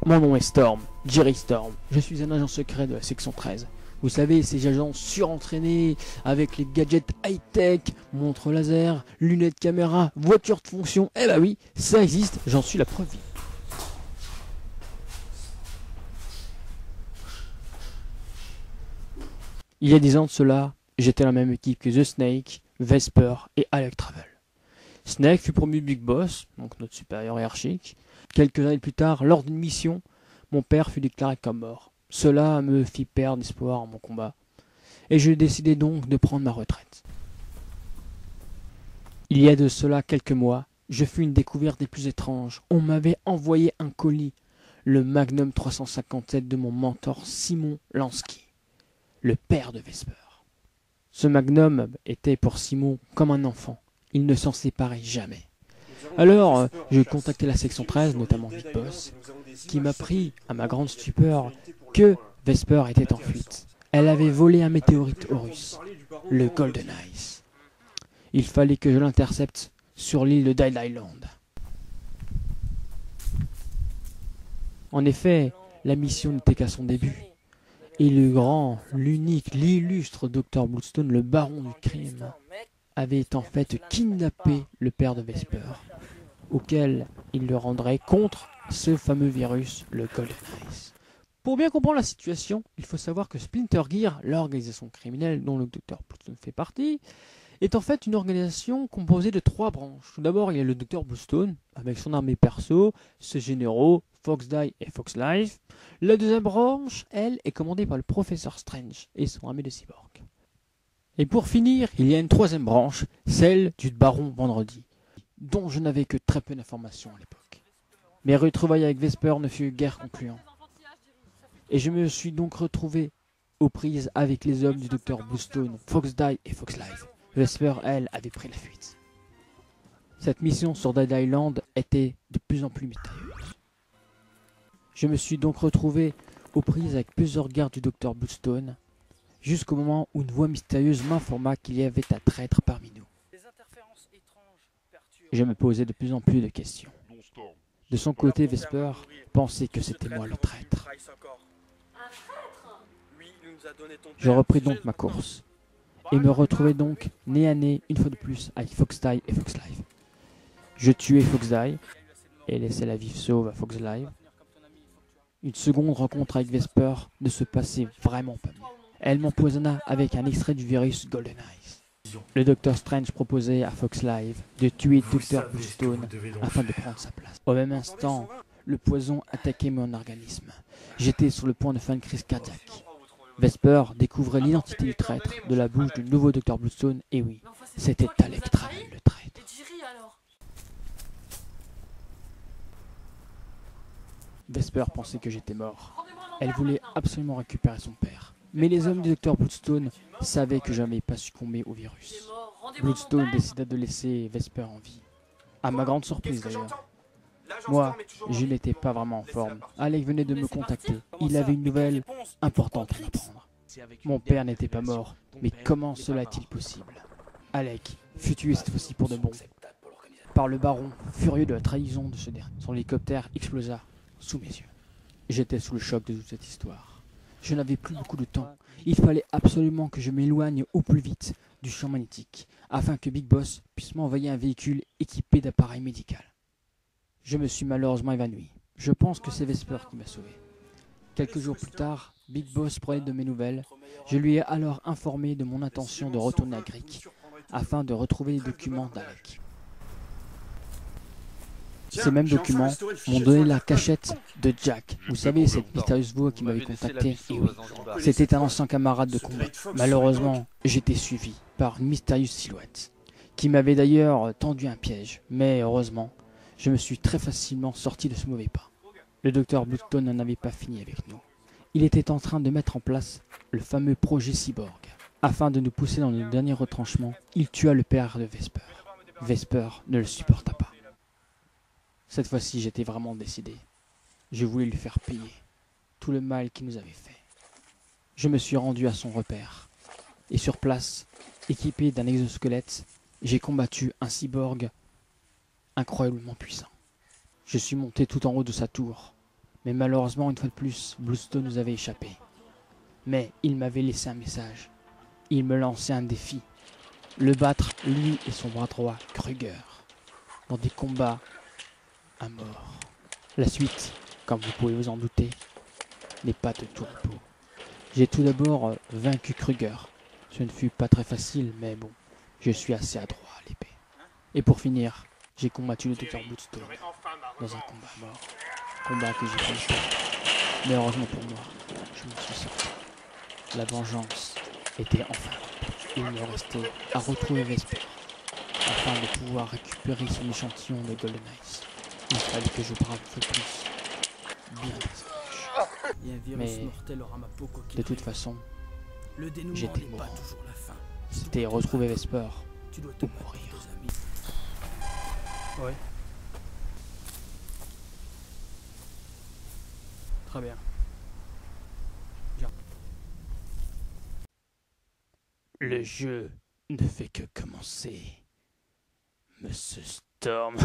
Mon nom est Storm, Jerry Storm. Je suis un agent secret de la section 13. Vous savez, ces agents surentraînés, avec les gadgets high-tech, montres laser, lunettes caméra, voitures de fonction. Eh bah oui, ça existe, j'en suis la preuve vive. Il y a 10 ans de cela, j'étais dans la même équipe que The Snake, Vesper et Alec Travel. Snake fut promu Big Boss, donc notre supérieur hiérarchique. Quelques années plus tard, lors d'une mission, mon père fut déclaré comme mort. Cela me fit perdre espoir en mon combat, et je décidai donc de prendre ma retraite. Il y a de cela quelques mois, je fus une découverte des plus étranges. On m'avait envoyé un colis, le Magnum 357 de mon mentor Simon Lansky, le père de Vesper. Ce Magnum était pour Simon comme un enfant. Il ne s'en séparait jamais. Alors, j'ai contacté la section 13, notamment Big Boss, qui m'apprit, à ma grande stupeur, que Vesper était en fuite. Elle avait volé un météorite aux Russes, le Golden Ice. Il fallait que je l'intercepte sur l'île de Dead Island. En effet, la mission n'était qu'à son début. Et le grand, l'unique, l'illustre Dr. Bloodstone, le baron du crime, avait en fait kidnappé le père de Vesper, auquel il le rendrait contre ce fameux virus, le Golden Ice. Pour bien comprendre la situation, il faut savoir que Splinter Gear, l'organisation criminelle dont le Dr. Bloodstone fait partie, est en fait une organisation composée de 3 branches. Tout d'abord, il y a le Dr. Bloodstone, avec son armée perso, ses généraux, Foxdie et Foxlife. La deuxième branche, elle, est commandée par le Professeur Strange et son armée de cyborgs. Et pour finir, il y a une 3e branche, celle du Baron Vendredi, dont je n'avais que très peu d'informations à l'époque. Mes retrouvailles avec Vesper ne furent guère concluantes. Et je me suis donc retrouvé aux prises avec les hommes du Dr. Bloodstone, Foxdie et Foxlife. Vesper, elle, avait pris la fuite. Cette mission sur Dead Island était de plus en plus mystérieuse. Je me suis donc retrouvé aux prises avec plusieurs gardes du Dr. Bloodstone, jusqu'au moment où une voix mystérieuse m'informa qu'il y avait un traître parmi nous. Je me posais de plus en plus de questions. De son côté, Vesper pensait que c'était moi le traître. Je repris donc ma course, et me retrouvai donc nez à nez une fois de plus avec Foxdie et Foxlife. Je tuai Foxdie et laissai la vie sauve à Foxlife. Une seconde rencontre avec Vesper ne se passait vraiment pas mieux. Elle m'empoisonna avec un extrait du virus Golden Ice. Le Dr. Strange proposait à Foxlife de tuer Dr. Bloodstone afin de prendre sa place. Au même instant, le poison attaquait mon organisme. J'étais sur le point de faire une crise cardiaque. Vesper découvrait l'identité du traître de la bouche du nouveau Dr. Bloodstone, et oui, c'était Alec Travel, le traître. Vesper pensait que j'étais mort. Elle voulait absolument récupérer son père. Mais les hommes du Dr. Bloodstone savaient que je n'avais pas succombé au virus. Bloodstone décida de laisser Vesper en vie. À ma grande surprise d'ailleurs. Moi, je n'étais pas vraiment en forme. Alec venait de me contacter. Il avait une nouvelle importante à m'apprendre. Mon père n'était pas mort, mais comment cela est-il possible? Alec fut tué cette fois-ci pour de bon, par le baron, furieux de la trahison de ce dernier. Son hélicoptère explosa sous mes yeux. J'étais sous le choc de toute cette histoire. Je n'avais plus beaucoup de temps. Il fallait absolument que je m'éloigne au plus vite du champ magnétique, afin que Big Boss puisse m'envoyer un véhicule équipé d'appareil médical. Je me suis malheureusement évanoui. Je pense que c'est Vesper qui m'a sauvé. Quelques jours plus tard, Big Boss prenait de mes nouvelles. Je lui ai alors informé de mon intention de retourner à Greek, afin de retrouver les documents d'Alec. Ces mêmes documents m'ont donné la cachette de Jack. Vous savez, cette mystérieuse voix qui m'avait contacté. Et oui, c'était un ancien camarade de combat. Malheureusement, j'étais suivi par une mystérieuse silhouette, qui m'avait d'ailleurs tendu un piège. Mais heureusement, je me suis très facilement sorti de ce mauvais pas. Le Dr. Bloodstone n'en avait pas fini avec nous. Il était en train de mettre en place le fameux projet Cyborg. Afin de nous pousser dans le dernier retranchement, il tua le père de Vesper. Vesper ne le supporta pas. Cette fois-ci, j'étais vraiment décidé. Je voulais lui faire payer tout le mal qu'il nous avait fait. Je me suis rendu à son repère. Et sur place, équipé d'un exosquelette, j'ai combattu un cyborg incroyablement puissant. Je suis monté tout en haut de sa tour. Mais malheureusement, une fois de plus, Bluestone nous avait échappé. Mais il m'avait laissé un message. Il me lançait un défi. Le battre, lui et son bras droit, Kruger, dans des combats à mort. La suite, comme vous pouvez vous en douter, n'est pas de tout repos. J'ai tout d'abord vaincu Kruger. Ce ne fut pas très facile, mais bon, je suis assez adroit à l'épée. Et pour finir, j'ai combattu le Dr Bloodstone dans un combat à mort. Combat que j'ai fait. Mais heureusement pour moi, je me suis sorti. La vengeance était enfin. Il me restait à retrouver Vesper afin de pouvoir récupérer son échantillon de Golden Ice. Il fallait que je brave un peu plus. Bien des mais de toute façon, j'étais mourant. C'était retrouver Vesper ou mourir. Oui. Très bien. Le jeu ne fait que commencer, Monsieur Storm.